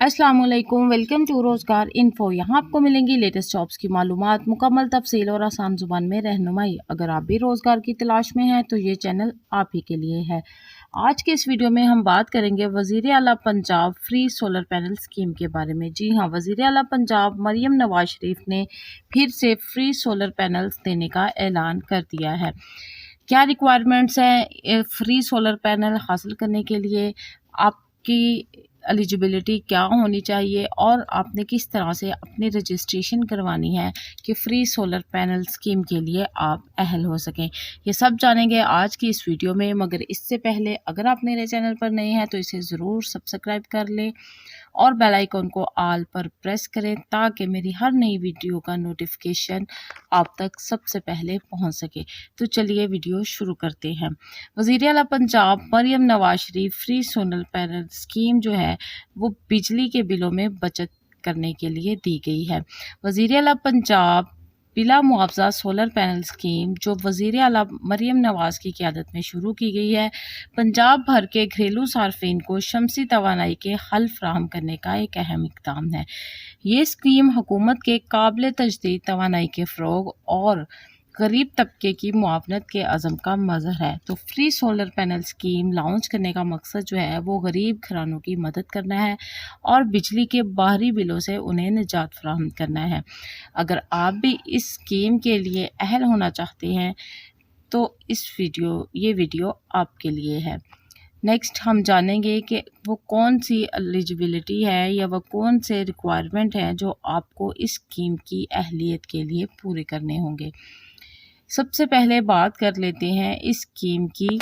अस्सलाम वालेकुम, welcome to रोज़गार इन्फो। यहाँ आपको मिलेंगी लेटेस्ट जॉब्स की मालूमात, मुकम्मल तफसील और आसान ज़ुबान में रहनुमाई। अगर आप भी रोज़गार की तलाश में हैं तो ये चैनल आप ही के लिए है। आज के इस वीडियो में हम बात करेंगे वज़ीर आला Punjab free solar panel scheme के बारे में। जी हाँ, वज़ीर आला पंजाब मरियम नवाज शरीफ ने फिर से फ्री सोलर पैनल्स देने का ऐलान कर दिया है। क्या रिक्वायरमेंट्स हैं फ्री सोलर पैनल हासिल करने के लिए, आपकी एलिजिबिलिटी क्या होनी चाहिए और आपने किस तरह से अपनी रजिस्ट्रेशन करवानी है कि फ्री सोलर पैनल स्कीम के लिए आप अहल हो सकें, ये सब जानेंगे आज की इस वीडियो में। मगर इससे पहले अगर आप मेरे चैनल पर नए हैं तो इसे ज़रूर सब्सक्राइब कर लें और बेल आइकन को ऑल पर प्रेस करें ताकि मेरी हर नई वीडियो का नोटिफिकेशन आप तक सबसे पहले पहुंच सके। तो चलिए वीडियो शुरू करते हैं। वज़ीर आला Punjab Maryam Nawaz Sharif free solar panel scheme जो है वो बिजली के बिलों में बचत करने के लिए दी गई है। वज़ीर आला पंजाब बिला मुआवजा सोलर पैनल स्कीम जो वज़ीर आला मरियम नवाज की क़यादत में शुरू की गई है, पंजाब भर के घरेलू सार्फिन को शमसी तवानाई के हल फ्राहम करने का एक अहम इक़दाम है। ये स्कीम हुकूमत के काबिल तजदीद तवानाई के फ़रोग़ और गरीब तबके की मुआवनत के अज़म का मज़हर है। तो free solar panel scheme launch करने का मकसद जो है वो गरीब घरानों की मदद करना है और बिजली के बाहरी बिलों से उन्हें निजात फराहम करना है। अगर आप भी इस स्कीम के लिए अहल होना चाहते हैं तो ये वीडियो आपके लिए है। नेक्स्ट हम जानेंगे कि वो कौन सी एलिजिबिलिटी है या वो कौन से रिक्वायरमेंट हैं जो आपको इस स्कीम की अहलियत के लिए पूरे करने होंगे। सबसे पहले बात कर लेते हैं इस स्कीम की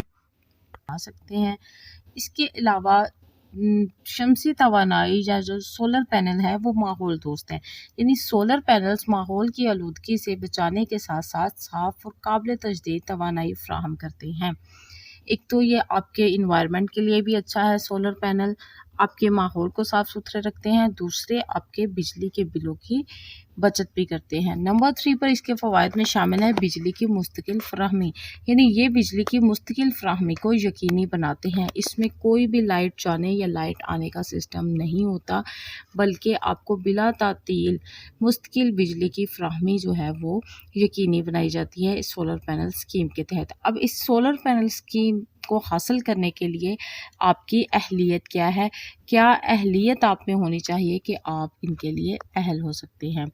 आ सकते हैं। इसके अलावा शमसी तवानाई या जो सोलर पैनल है वो माहौल दोस्त है, यानी सोलर पैनल्स माहौल की आलूदगी से बचाने के साथ साथ साफ़ और काबिल तजदीद तवानाई फ्राहम करते हैं। एक तो ये आपके इन्वायरमेंट के लिए भी अच्छा है, सोलर पैनल आपके माहौल को साफ़ सुथरे रखते हैं, दूसरे आपके बिजली के बिलों की बचत भी करते हैं। नंबर 3 पर इसके फ़वाइद में शामिल है बिजली की मुस्तकिल फ़राहमी, यानी ये बिजली की मुस्तकिल फ़राहमी को यकीनी बनाते हैं। इसमें कोई भी लाइट जाने या लाइट आने का सिस्टम नहीं होता, बल्कि आपको बिला तातील मुस्तकिल बिजली की फ़राहमी जो है वो यकीनी बनाई जाती है इस सोलर पैनल स्कीम के तहत। अब इस सोलर पैनल स्कीम को हासिल करने के लिए आपकी अहलियत क्या है, क्या अहलियत आप में होनी चाहिए कि आप इनके लिए अहल हो सकते हैं।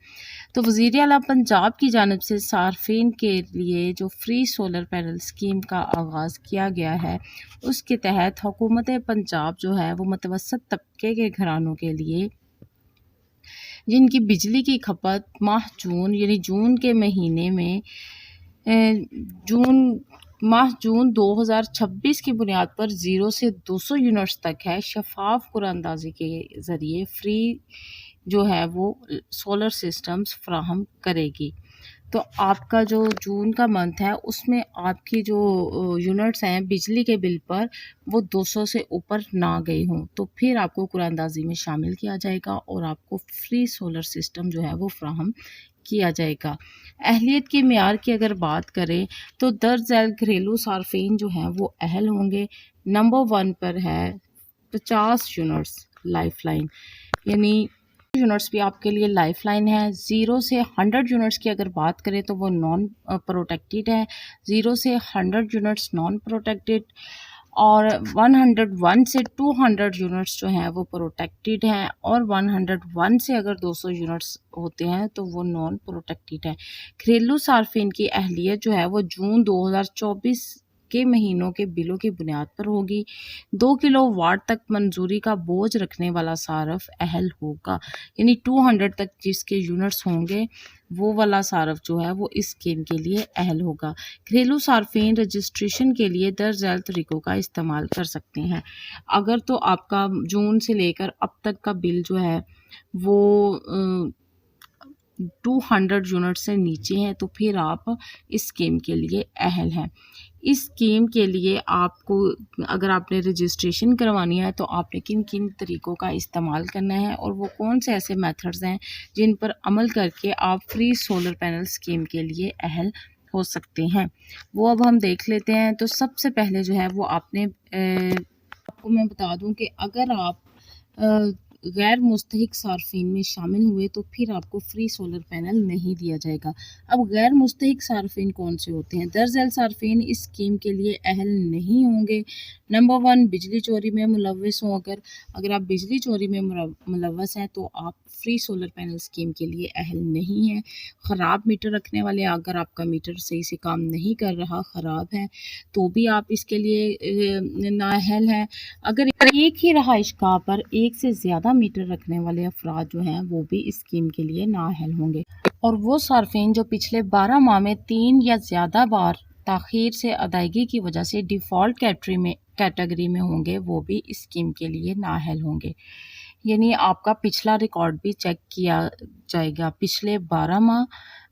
तो वज़ीर आला पंजाब की जानिब से सार्फिन के लिए जो फ्री सोलर पैनल स्कीम का आगाज़ किया गया है, उसके तहत हुकूमत पंजाब जो है वो मुतवस्सत तबके के घरानों के लिए जिनकी बिजली की खपत माह जून यानी जून के महीने में जून 2026 की बुनियाद पर 0 से 200 यूनिट्स तक है, शफाफ कुरानंदाजी के ज़रिए फ्री जो है वो सोलर सिस्टम्स फ्राहम करेगी। तो आपका जो जून का मंथ है उसमें आपकी जो यूनिट्स हैं बिजली के बिल पर वो 200 से ऊपर ना गई हों तो फिर आपको कुरानंदाजी में शामिल किया जाएगा और आपको फ्री सोलर सिस्टम जो है वो फ्राहम किया जाएगा। अहलियत के मेयार की अगर बात करें तो दर्ज झैल घरेलू सार्फिन जो हैं वो अहल होंगे। नंबर 1 पर है 50 यूनिट्स लाइफलाइन, यानी यूनिट्स भी आपके लिए लाइफलाइन है। 0 से 100 यूनिट्स की अगर बात करें तो वो नॉन प्रोटेक्टेड है, 0 से 100 यूनिट्स नॉन प्रोटेक्टेड और 101 से 200 यूनिट्स जो हैं वो प्रोटेक्टेड हैं और 101 से अगर 200 यूनिट्स होते हैं तो वो नॉन प्रोटेक्टेड है। घरेलू सार्फिन की अहलियत जो है वो जून 2024 के महीनों के बिलों की बुनियाद पर होगी। 2 किलोवाट तक मंजूरी का बोझ रखने वाला सारफ अहल होगा, यानी 200 तक जिसके यूनिट्स होंगे वो वाला सारफ जो है वो इस स्कीम के लिए अहल होगा। घरेलू सार्फिन रजिस्ट्रेशन के लिए दर्ज झैल तरीक़ों का इस्तेमाल कर सकते हैं। अगर तो आपका जून से लेकर अब तक का बिल जो है वो 200 यूनिट से नीचे हैं तो फिर आप इस स्कीम के लिए अहल हैं। इस स्कीम के लिए आपको अगर आपने रजिस्ट्रेशन करवानी है तो आपने किन किन तरीक़ों का इस्तेमाल करना है और वो कौन से ऐसे मेथड्स हैं जिन पर अमल करके आप फ्री सोलर पैनल स्कीम के लिए अहल हो सकते हैं, वो अब हम देख लेते हैं। तो सबसे पहले जो है वो आपने आपको मैं बता दूं कि अगर आप غیر مستحق صارفین میں شامل ہوئے تو پھر آپ کو فری سولر پینل نہیں دیا جائے گا۔ اب غیر مستحق صارفین کون سے ہوتے ہیں؟ درج ذیل صارفین اس اسکیم کے لیے اہل نہیں ہوں گے۔ نمبر 1، بجلی چوری میں ملوث ہوں۔ اگر آپ بجلی چوری میں ملوث ہیں تو آپ فری سولر پینل اسکیم کے لیے اہل نہیں ہیں۔ خراب میٹر رکھنے والے، اگر آپ کا میٹر صحیح سے کام نہیں کر رہا، خراب ہے، تو بھی آپ اس کے لیے نااہل ہیں۔ اگر ایک ہی رہائش گاہ پر ایک سے زیادہ میٹر رکھنے والے افراد جو ہیں وہ بھی اس اسکیم کے لیے نااہل ہوں گے، اور وہ صارفین جو پچھلے 12 ماہ میں 3 یا زیادہ بار تاخیر سے ادائیگی کی وجہ سے ڈیفالٹ کیٹیگری میں ہوں گے وہ بھی اس اسکیم کے لیے نااہل ہوں گے۔ یعنی آپ کا پچھلا ریکارڈ بھی چیک کیا جائے گا۔ پچھلے 12 ماہ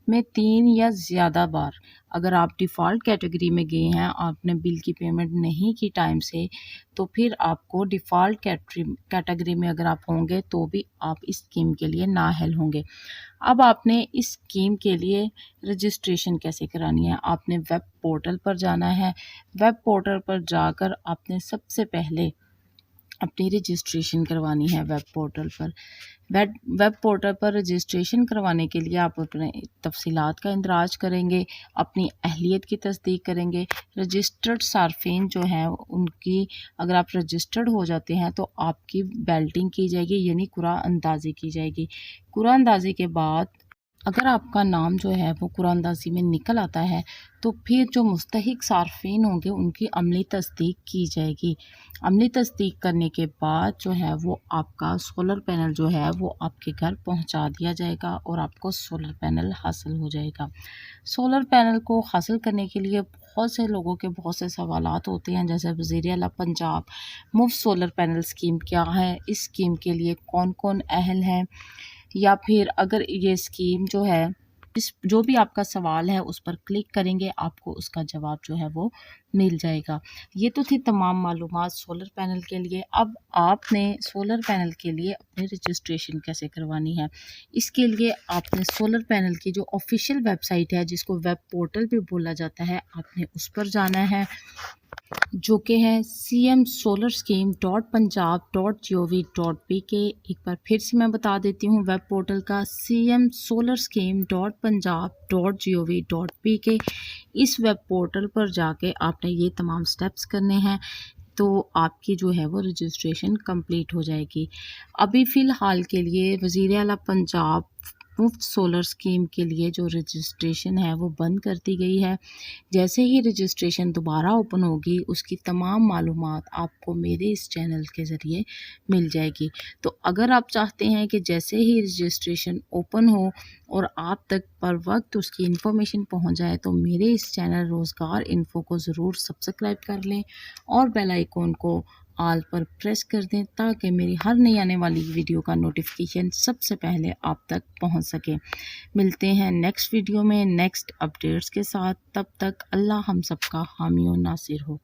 میں 3 یا زیادہ بار اگر آپ ڈیفالٹ کیٹیگری میں گئے ہیں، آپ نے بل کی پیمنٹ نہیں کی ٹائم سے، تو پھر آپ کو ڈیفالٹ کیٹیگری میں اگر آپ ہوں گے تو بھی آپ اس اسکیم کے لیے نااہل ہوں گے۔ اب آپ نے اس اسکیم کے لیے رجسٹریشن کیسے کرانی ہے؟ آپ نے ویب پورٹل پر جانا ہے۔ ویب پورٹل پر جا کر آپ نے سب سے پہلے اپنی رجسٹریشن کروانی ہے۔ ویب پورٹل پر رجسٹریشن کروانے کے لیے آپ اپنے تفصیلات کا اندراج کریں گے، اپنی اہلیت کی تصدیق کریں گے۔ رجسٹرڈ صارفین جو ہیں ان کی اگر آپ رجسٹرڈ ہو جاتے ہیں تو آپ کی بیلٹنگ کی جائے گی، یعنی قرعہ اندازی کی جائے گی۔ قرعہ اندازی کے بعد اگر آپ کا نام جو ہے وہ قرعہ اندازی میں نکل آتا ہے تو پھر جو مستحق صارفین ہوں گے ان کی عملی تصدیق کی جائے گی۔ عملی تصدیق کرنے کے بعد جو ہے وہ آپ کا سولر پینل جو ہے وہ آپ کے گھر پہنچا دیا جائے گا اور آپ کو سولر پینل حاصل ہو جائے گا۔ سولر پینل کو حاصل کرنے کے لیے بہت سے لوگوں کے بہت سے سوالات ہوتے ہیں، جیسے وزیر اعلیٰ پنجاب مفت سولر پینل اسکیم کیا ہے، اس اسکیم کے لیے کون کون اہل ہیں، یا پھر اگر یہ اسکیم جو ہے جو بھی آپ کا سوال ہے اس پر کلک کریں گے آپ کو اس کا جواب جو ہے وہ مل جائے گا۔ یہ تو تھی تمام معلومات سولر پینل کے لیے۔ اب آپ نے سولر پینل کے لیے اپنی رجسٹریشن کیسے کروانی ہے؟ اس کے لیے آپ نے سولر پینل کی جو آفیشیل ویب سائٹ ہے جس کو ویب پورٹل بھی بولا جاتا ہے، آپ نے اس پر جانا ہے، جو کہ ہے cmsolarscheme.punjab.gov.pk۔ ایک بار پھر سے میں بتا دیتی ہوں ویب پورٹل کا cmsolarscheme.punjab.gov.pk۔ اس ویب پورٹل پر جا کے آپ نے یہ تمام سٹیپس کرنے ہیں تو آپ کی جو ہے وہ رجسٹریشن کمپلیٹ ہو جائے گی۔ ابھی فی الحال کے لیے وزیر اعلیٰ پنجاب مفت سولر اسکیم کے لیے جو رجسٹریشن ہے وہ بند کر دی گئی ہے۔ جیسے ہی رجسٹریشن دوبارہ اوپن ہوگی اس کی تمام معلومات آپ کو میرے اس چینل کے ذریعے مل جائے گی۔ تو اگر آپ چاہتے ہیں کہ جیسے ہی رجسٹریشن اوپن ہو اور آپ تک پر وقت اس کی انفارمیشن پہنچ جائے تو میرے اس چینل روزگار انفو کو ضرور سبسکرائب کر لیں اور بیل آئیکن کو آل پر پریس کر دیں تاکہ میری ہر نئی آنے والی ویڈیو کا نوٹیفیکیشن سب سے پہلے آپ تک پہنچ سکے۔ ملتے ہیں نیکسٹ ویڈیو میں نیکسٹ اپڈیٹس کے ساتھ، تب تک اللہ ہم سب کا حامی و ناصر ہو۔